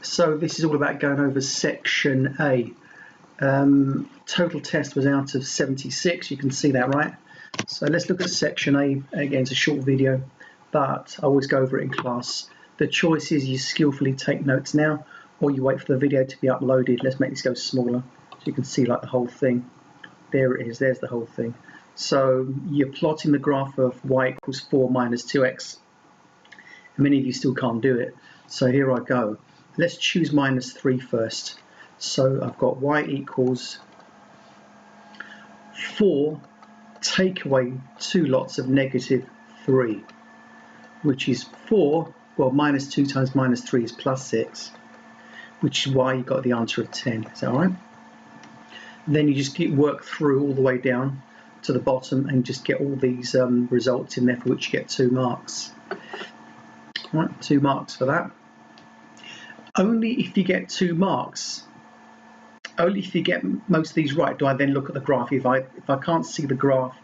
So this is all about going over section A. Total test was out of 76, you can see that, right? So let's look at section A. Again, it's a short video, but I always go over it in class. The choice is you skillfully take notes now, or you wait for the video to be uploaded. Let's make this go smaller so you can see like the whole thing. There it is, there's the whole thing. So you're plotting the graph of y equals 4 minus 2x. Many of you still can't do it. So here I go. Let's choose minus 3 first. So I've got y equals 4, take away 2 lots of negative 3, which is 4, well, minus 2 times minus 3 is plus 6, which is why you got the answer of 10. Is that all right? Then you just work through all the way down to the bottom and just get all these results in there for which you get 2 marks. All right, 2 marks for that. Only if you get 2 marks, only if you get most of these right, do I then look at the graph. If I can't see the graph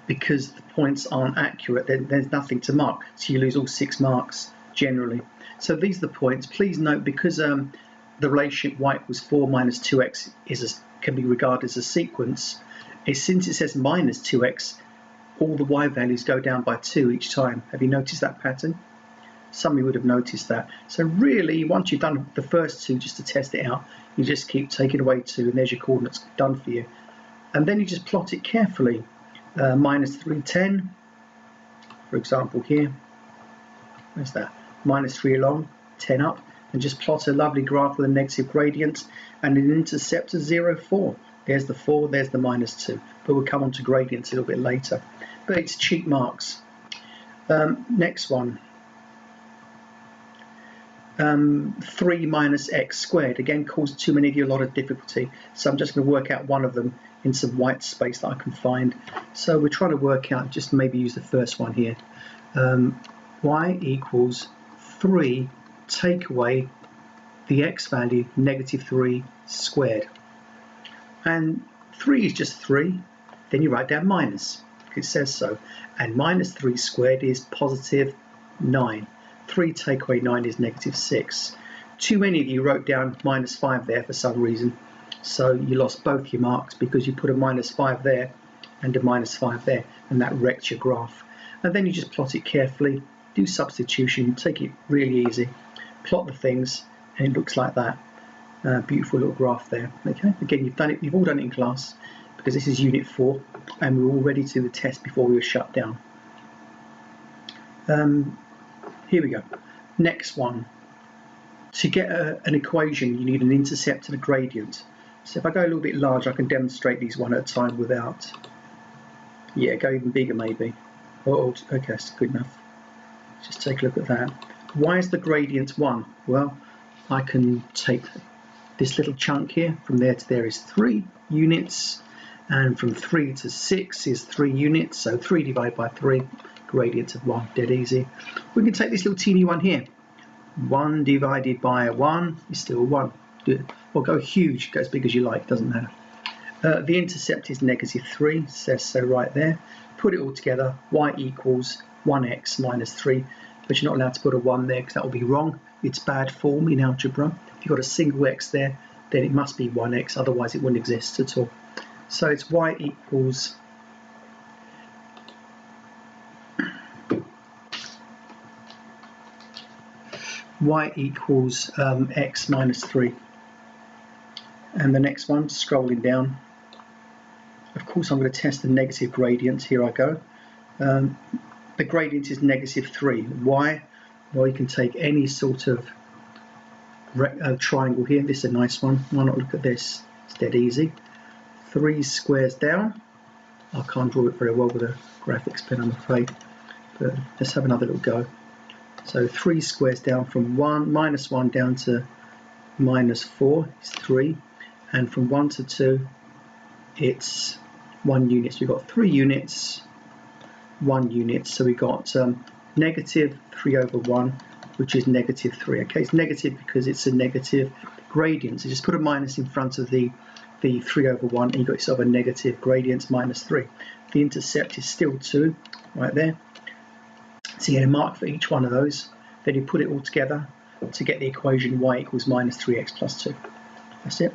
because the points aren't accurate, then there's nothing to mark. So you lose all 6 marks generally. So these are the points. Please note, because the relationship y equals 4 minus 2x can be regarded as a sequence, since it says minus 2x, all the y values go down by 2 each time. Have you noticed that pattern? Some of you would have noticed that. So really, once you've done the first 2 just to test it out, you just keep taking away 2, and there's your coordinates done for you. And then you just plot it carefully. Minus 3, 10, for example here. Where's that? Minus 3 along, 10 up, and just plot a lovely graph with a negative gradient and an intercept of 0, 4. There's the 4, there's the minus 2. But we'll come on to gradients a little bit later. But it's cheap marks. Next one. 3 minus x squared, again, caused too many of you a lot of difficulty, so I'm just going to work out one of them in some white space that I can find. So we're trying to work out, just maybe use the first one here. Y equals 3, take away the x value, negative 3 squared. And 3 is just 3, then you write down minus, it says so. And minus 3 squared is positive 9. 3 take away 9 is negative 6. Too many of you wrote down minus 5 there for some reason, so you lost both your marks because you put a minus 5 there and a minus 5 there, and that wrecked your graph. And then you just plot it carefully, do substitution, take it really easy, plot the things, and it looks like that. Beautiful little graph there. Okay, again, you've all done it in class because this is unit 4, and we're all ready to do the test before we were shut down. Here we go. Next one. To get an equation, you need an intercept and a gradient. So if I go a little bit larger, I can demonstrate these one at a time without. Yeah, go even bigger maybe. Oh, okay, that's good enough. Just take a look at that. Why is the gradient 1? Well, I can take this little chunk here. From there to there is 3 units. And from 3 to 6 is 3 units. So 3 divided by 3. Gradient of 1, dead easy. We can take this little teeny one here. 1 divided by 1 is still 1. Or go huge, go as big as you like, doesn't matter. The intercept is negative 3, says so right there. Put it all together, y equals 1x minus 3, but you're not allowed to put a 1 there because that will be wrong. It's bad form in algebra. If you've got a single x there, then it must be 1x, otherwise it wouldn't exist at all. So it's y equals x minus 3. And the next one, scrolling down, of course I'm going to test the negative gradient. Here I go. The gradient is negative 3. Why? Well, you can take any sort of triangle here. This is a nice one. Why not look at this? It's dead easy. 3 squares down. I can't draw it very well with a graphics pen, I'm afraid. But let's have another little go. So 3 squares down from minus 1 down to minus 4 is 3. And from 1 to 2, it's 1 unit. So we've got 3 units, 1 unit. So we've got negative 3 over 1, which is negative 3. Okay, it's negative because it's a negative gradient. So just put a minus in front of the 3 over 1, and you've got yourself a negative gradient minus 3. The intercept is still 2, right there. So you get a mark for each one of those. Then you put it all together. to get the equation y equals minus 3x plus 2. That's it.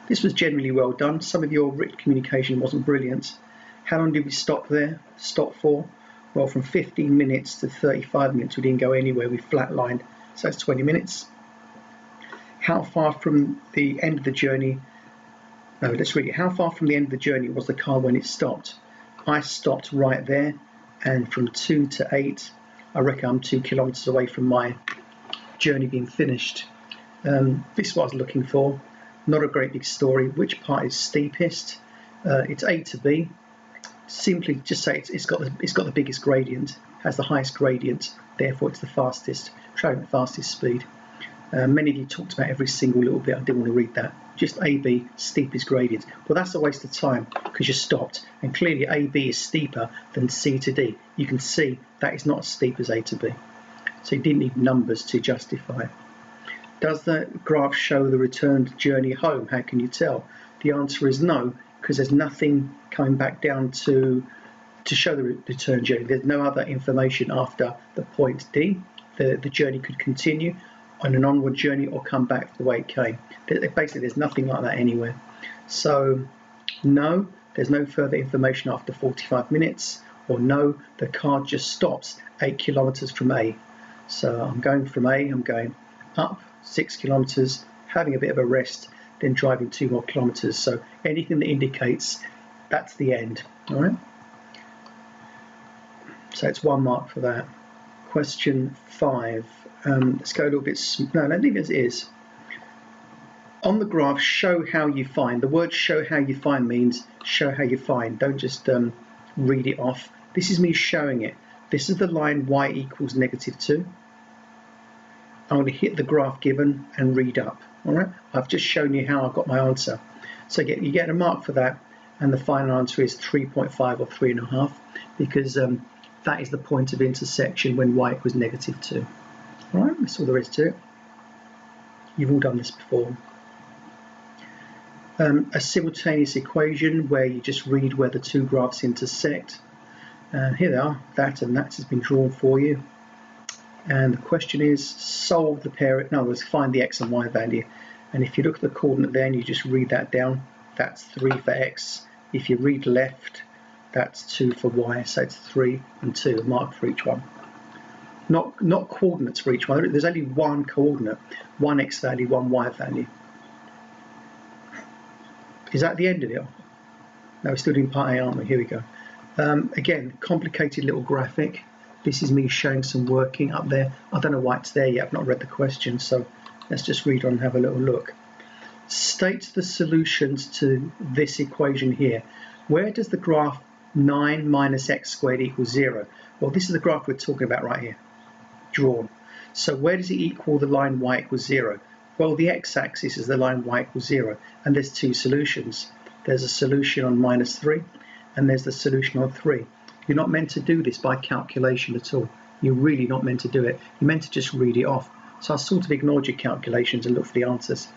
This was generally well done. Some of your written communication wasn't brilliant. How long did we stop there? Stop for? Well, from 15 minutes to 35 minutes, we didn't go anywhere. We flatlined, so that's 20 minutes. How far from the end of the journey? No, let's read it. How far from the end of the journey was the car when it stopped? I stopped right there, and from 2 to 8, I reckon I'm 2 kilometers away from my journey being finished. This is what I was looking for. Not a great big story. Which part is steepest? It's A to B. Simply just say it's got the biggest gradient, has the highest gradient, therefore it's the fastest, traveling at the fastest speed. Many of you talked about every single little bit. I didn't want to read that. Just AB, steepest gradient. Well, that's a waste of time because you stopped, and clearly AB is steeper than C to D. You can see that is not as steep as A to B. So you didn't need numbers to justify it. Does the graph show the returned journey home? How can you tell? The answer is no, because there's nothing coming back down to show the return journey. There's no other information after the point D. The journey could continue on an onward journey or come back the way it came. Basically, there's nothing like that anywhere. So, no, there's no further information after 45 minutes, or no, the car just stops 8 kilometers from A. So I'm going from A, I'm going up 6 kilometers, having a bit of a rest, then driving 2 more kilometers. So anything that indicates that's the end. All right. So it's 1 mark for that. Question 5. Let's go a little bit. No, don't leave it as it is. On the graph, show how you find. The word "show how you find" means show how you find. Don't just read it off. This is me showing it. This is the line y equals -2. I'm going to hit the graph given and read up. All right. I've just shown you how I got my answer. So you get a mark for that, and the final answer is 3.5 or 3.5, because that is the point of intersection when y equals -2. All right, that's all there is to it. You've all done this before. A simultaneous equation where you just read where the two graphs intersect. Here they are, that and that has been drawn for you. And the question is, solve the pair, in other words, find the x and y value. And if you look at the coordinate there and you just read that down, that's 3 for x. If you read left, that's 2 for y, so it's 3 and 2, a mark for each one. Not coordinates for each one, there's only one coordinate, one x value, one y value. Is that the end of it? No, we're still doing part A, aren't we? Here we go. Again, complicated little graphic. This is me showing some working up there. I don't know why it's there yet, I've not read the question, so let's just read on and have a little look. State the solutions to this equation here. Where does the graph 9 minus x squared equals 0? Well, this is the graph we're talking about right here, drawn. So where does it equal the line y equals 0? Well, the x-axis is the line y equals 0, and there's two solutions. There's a solution on -3, and there's the solution on 3. You're not meant to do this by calculation at all. You're really not meant to do it. You're meant to just read it off. So I sort of ignored your calculations and looked for the answers.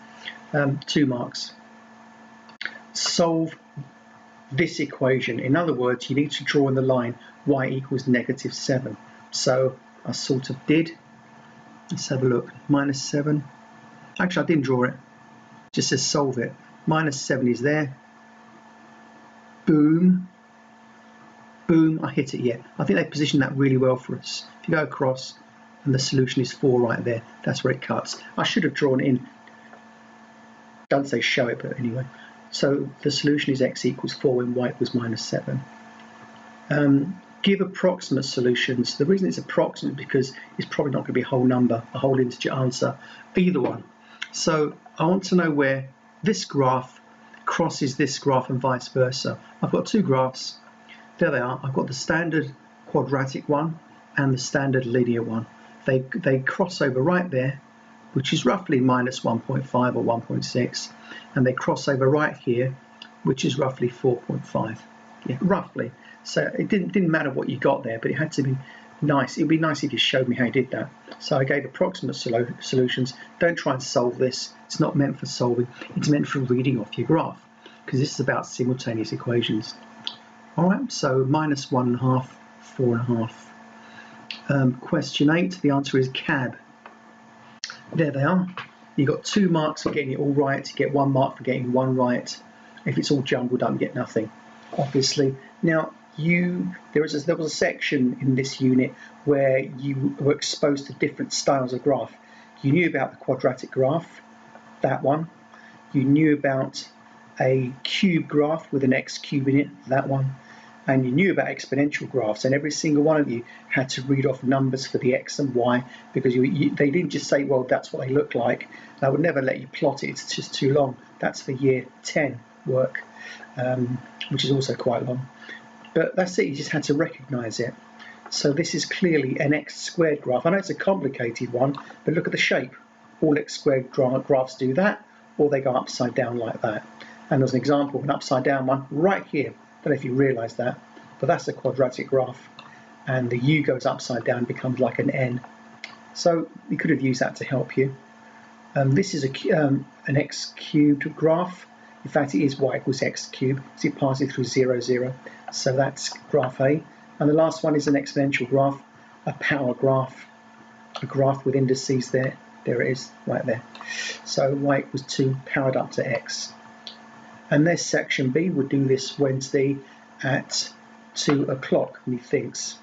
2 marks. Solve this equation. In other words, you need to draw in the line y equals -7. So I sort of did. Let's have a look. -7. Actually, I didn't draw it. It just says solve it. -7 is there. Boom. Boom, I hit it, yeah. I think they positioned that really well for us. If you go across and the solution is 4 right there, that's where it cuts. I should have drawn it in. Doesn't say show it, but anyway. So the solution is x equals 4 when y equals -7. Give approximate solutions. The reason it's approximate is because it's probably not going to be a whole number, a whole integer answer, either one. So I want to know where this graph crosses this graph and vice versa. I've got 2 graphs. There they are. I've got the standard quadratic one and the standard linear one. They cross over right there, which is roughly -1.5 or 1.6, and they cross over right here, which is roughly 4.5. Yeah, roughly. So it didn't matter what you got there, but it had to be nice. It'd be nice if you showed me how you did that. So I gave approximate solutions. Don't try and solve this. It's not meant for solving. It's meant for reading off your graph, because this is about simultaneous equations. All right, so -1.5, 4.5. Question 8, the answer is cab. There they are. You got 2 marks for getting it all right, you get 1 mark for getting 1 right. If it's all jumbled up, you get nothing, obviously. Now, there was a section in this unit where you were exposed to different styles of graph. You knew about the quadratic graph, that one. You knew about a cube graph with an x cube in it, that one. And you knew about exponential graphs, and every single one of you had to read off numbers for the x and y, because they didn't just say, well, that's what they look like. They would never let you plot it, it's just too long. That's for year 10 work, which is also quite long. But that's it, you just had to recognise it. So this is clearly an x squared graph. I know it's a complicated one, but look at the shape. All x squared graphs do that, or they go upside down like that. And there's an example of an upside down one right here. I don't know if you realise that, but that's a quadratic graph. And the u goes upside down, becomes like an n. So you could have used that to help you. This is an x cubed graph. In fact, it is y equals x cubed, so it passes through 0, 0. So that's graph A. And the last one is an exponential graph, a power graph, a graph with indices there. There it is, right there. So y equals 2 powered up to x. And this section B would do this Wednesday at 2 o'clock, methinks.